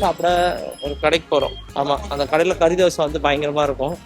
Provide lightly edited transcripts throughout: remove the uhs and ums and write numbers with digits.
சாப்பிட ஒரு கடைக்கு போகிறோம். ஆமாம், அந்த கடையில் கறி தோசை வந்து பயங்கரமாக இருக்கும்.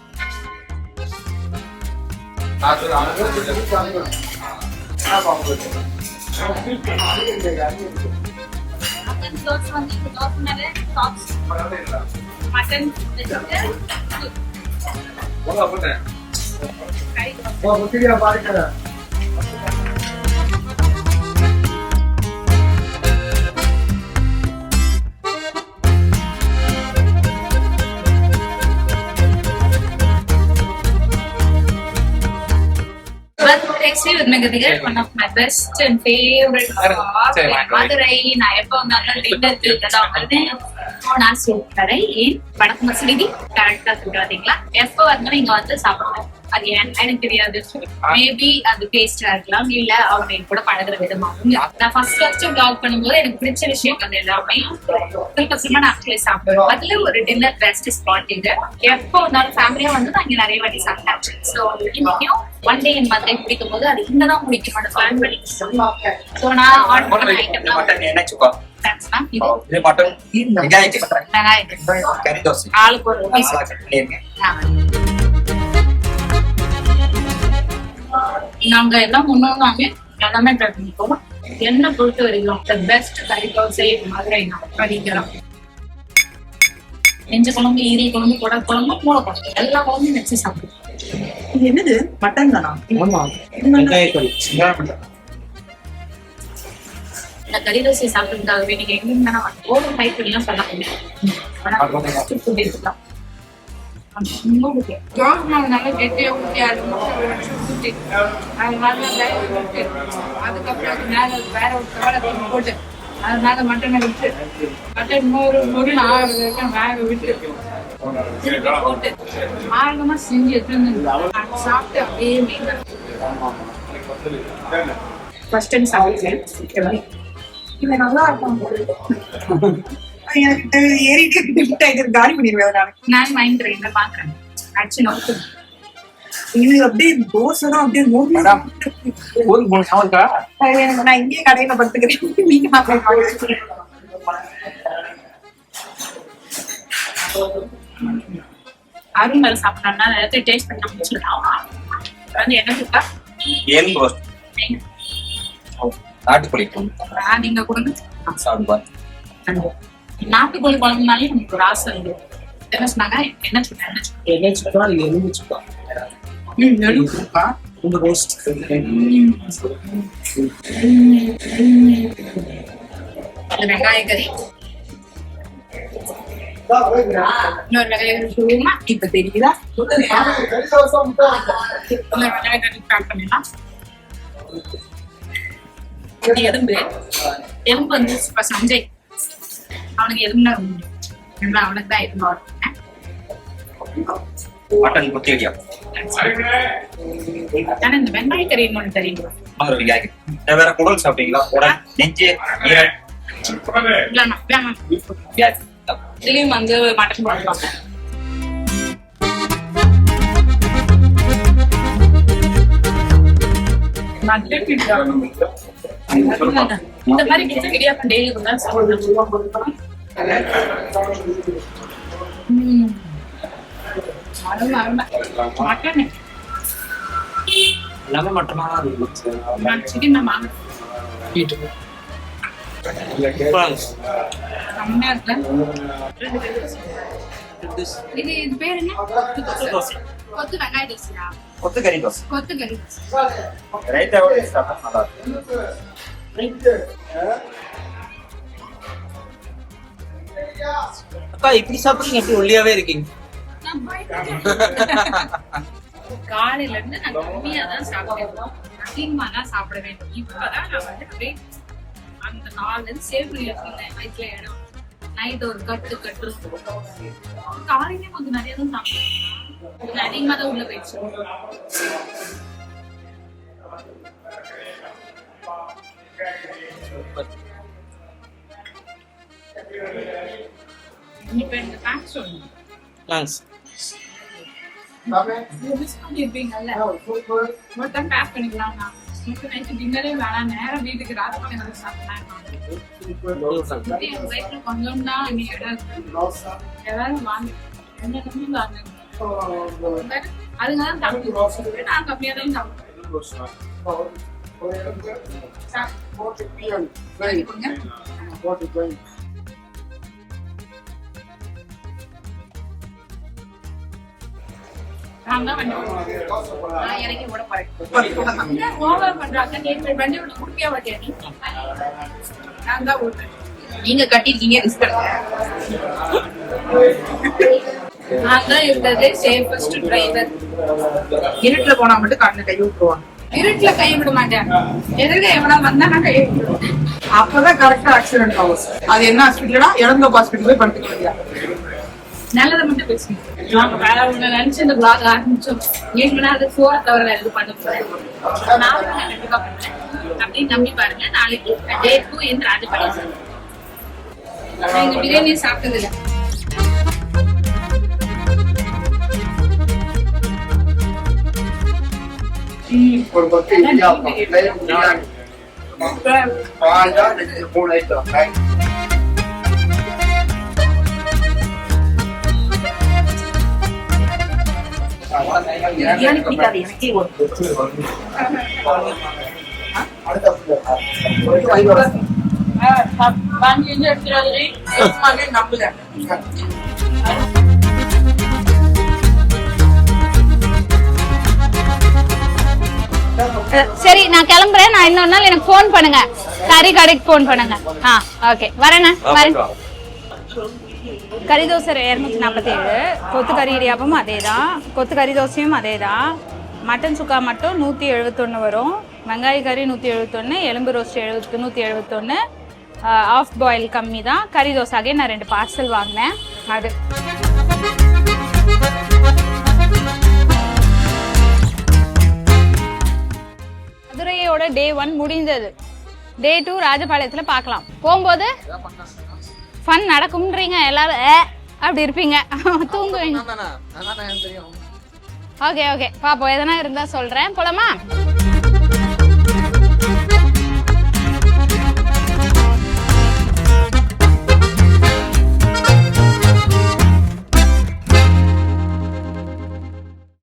With Megadhir, one of my best and favorite Madurai. நான் எப்போ வந்தாலும் டின்னருக்கு நான் சொல்றேன். ஏன் வடக்கு மசூதி கரெக்டா சொல்றாதீங்களா? எப்போ வந்தாலும் இங்க வந்து சாப்பிடுவேன். அது எனக்கு தெரியாது. மேபி அது டேஸ்டா இருக்கலாம், இல்ல அவங்க கூட பழகுற விதமாகும். நான் ஃபர்ஸ்ட் vlog பண்ணும்போது எனக்கு பிடிச்ச விஷயம் அது எல்லாமே நான் ஆக்சுவலி சாப்பிடுவேன். அதுல ஒரு டின்னர் பெஸ்ட் ஸ்பாட் இது. எப்போ வந்தாலும் ஃபேமிலியா வந்து நான் இங்க நிறைய வாட்டி சாப்பிட்டாச்சு. ஸோ இன்னைக்கும் ஒன் டே என் மதுரை பிடிக்கும் போது அது இங்கதான் பிடிக்கும் பிளான் பண்ணி. ஸோ நான் ஆர்டர் பண்ண ஐட்டம் ஆளுக்கு ஒரு நாங்க எல்லாம் முன்னோங்க எல்லாமே ட்ரை பண்ணிப்போம். என்ன பொறுத்த வரைக்கும் பெஸ்ட் கறி தோசை மதுரை படிக்கலாம். நெஞ்ச குழம்பு, ஈரி குழம்பு, குடை குழம்பு, மூளை குழம்பு எல்லா குழம்பும் வச்சு சாப்பிடுவோம். என்னது மட்டன் தானா? இந்த கறி தோசை சாப்பிட்டதுக்காகவே நீங்க எங்க ஓவர் ஃபைட் பண்ணலாம் சொல்லலாம். நல்லா கெட்டியா ஊற்றி அதுக்கப்புறம் மேல வேற ஒரு தவளை போட்டு அதனால மட்டனை விட்டு மட்டன் ஒரு 4 வேக விட்டு போட்டு ஆர்வமா செஞ்சு எடுத்து சாப்பிட்டு அப்படியே மீன் ஃபர்ஸ்ட் டைம் சாப்பிட்டேன். இது நல்லா இருக்கும். எனக்கு ஏறிட்டு காலி பண்ணிடுவேன். நான் மைண்ட் ட்ரெயின்ல பாக்குறேன். ஆக்சுவலி இது அப்படியே தோசை தான் அப்படியே நான் இங்கே கடையில படுத்துக்கிறேன். நீங்க அருண் மேல சாப்பிடணும்னா எல்லாத்தையும் டேஸ்ட் பண்ண முடிச்சுக்கலாம். வந்து என்ன இருக்கா நாட்டுக்கோழி நீங்க கொடுங்க சாப்பிடுவார். நாட்டுக்கோழி குழம்புனாலே நமக்கு ஒரு ஆசை இருக்கு. என்ன சொன்னாங்க? என்ன சொன்னாங்க? வெங்காய கறி இன்னொரு வெங்காய கறி சொல்லுமா? இப்ப தெரியுதா? இன்னொரு வெங்காய கறி பேக் பண்ணிடலாம். எலும்பு வந்து இப்ப சஞ்சய் அவனுக்கு எலும்புனா அவனுக்கு தான் எலும்பு மட்டன் குத்தியா ஆனா இந்த வெங்காய கறி இன்னொன்னு தெரியுமா? வேற குடல் சாப்பிட்டீங்களா? குடல், நெஞ்சு, ஈரல் இதுலயும் வந்து மட்டன் போடுவாங்க. இந்த மாதிரி இடியாப்பம் டெய்லி மட்டன் எல்லாமே மட்டமா சிக்கன் நம்ம இது பேர் என்ன? கொத்து வெங்காய தோசையா? கொத்து கறி தோசை. கொத்து கறி ரைத்தாவோட சாப்பிட்டா நல்லா இருக்கும். அக்கா இப்படி சாப்பிடுறீங்க, எப்படி ஒல்லியாவே இருக்கீங்க? காலையில இருந்து நான் கம்மியா தான் சாப்பிடுவேன், அதிகமா தான் சாப்பிட வேண்டும். இப்பதான் நான் வந்து அப்படியே அந்த 4 சேவ் வயசுல இடம் நைட் ஒரு கட்டு காலையிலே கொஞ்சம் நிறைய தான் சாப்பிடுவேன், அதிகமா தான் உள்ள போயிடுச்சு. இப்ப இந்த பேக் சொல்லுங்க. மொத்தம் பேக் பண்ணிக்கலாம். நைட்டு டின்னரே வேணாம், நேரம் வீட்டுக்கு ராத்திரி சாப்பிடலாம். என் வயிற்றுல கொஞ்சம் தான் இனி இடம் இருக்கு. எல்லாரும் வாங்க என்ன கம்மி வாங்க அதுங்கதான் சாப்பிட்டு நான் கம்மியா தான் சாப்பிடுவேன். நான் தான் வண்டி ஓட்டுவேன். நான் இறங்கி ஓட போறேன். ஓவர் பண்றாங்க. நீ வண்டி ஓட்ட குடிக்கவே மாட்டியா நீ? நான் தான் ஓட்டுறேன். நீங்க கட்டிருக்கீங்க ரிஸ்க் நான் தான் இருந்தது சேஃபஸ்ட் டிரைவர். இருட்டுல போனா மட்டும் கண்ணு கை விட்டுருவாங்க. இருட்டுல கை விட மாட்டேன். எதிர்க்க எவ்வளவு வந்தா நான் கை விட்டுருவேன். அப்பதான் கரெக்டா ஆக்சிடென்ட் ஆகும். அது என்ன ஹாஸ்பிட்டலா இறந்த ஹாஸ்பிட்டல் போய் படுத்துக்கிறீங்க. நல்லதை மட்டும் பேசுங்க. நாங்க வேற ஒண்ணு நினைச்சு இந்த பிளாக் ஆரம்பிச்சோம். ஏன்னா அது 4 தவிர வேற எதுவும் பண்ண போறேன். நாளைக்கு நான் கண்டிப்பா பண்றேன் அப்படின்னு நம்பி பாருங்க. நாளைக்கு டே 2 இந்த ராஜபாளையம். நான் இங்க பிரியாணி சாப்பிட்டது இல்லை. ஒரு பத்து இடியாப்பம் பால் தான் 3 ஐட்டம். பிரியாணி பிடிக்காது எனக்கே நம்பல. சரி நான் கிளம்புறேன். நான் இன்னொரு நாள் எனக்கு ஃபோன் பண்ணுங்க. கறி கடைக்கு ஃபோன் பண்ணுங்க. ஓகே வரேண்ணா வரேன். கறி தோசை 247, கொத்து கறி இடியாப்பமும் அதே தான், கொத்து கறி தோசையும் அதே தான். மட்டன் சுக்கா மட்டும் 171 வரும். வெங்காய கறி 171, எலும்பு ரோஸ்ட் 171, ஆஃப் பாயில் கம்மி தான். கறி தோசை ஆகிய நான் 2 பார்சல் வாங்கினேன். அது மதுரையோட டே 1 முடிந்தது. டே 2 ராஜபாளையத்தில் பார்க்கலாம். போகும்போது ஃபன் நடக்கும்ன்றீங்க எல்லாரும். அப்படி இருப்பீங்க, தூங்குவீங்க. ஓகே ஓகே பாப்போம். எதனா இருந்தா சொல்றேன். போலாமா?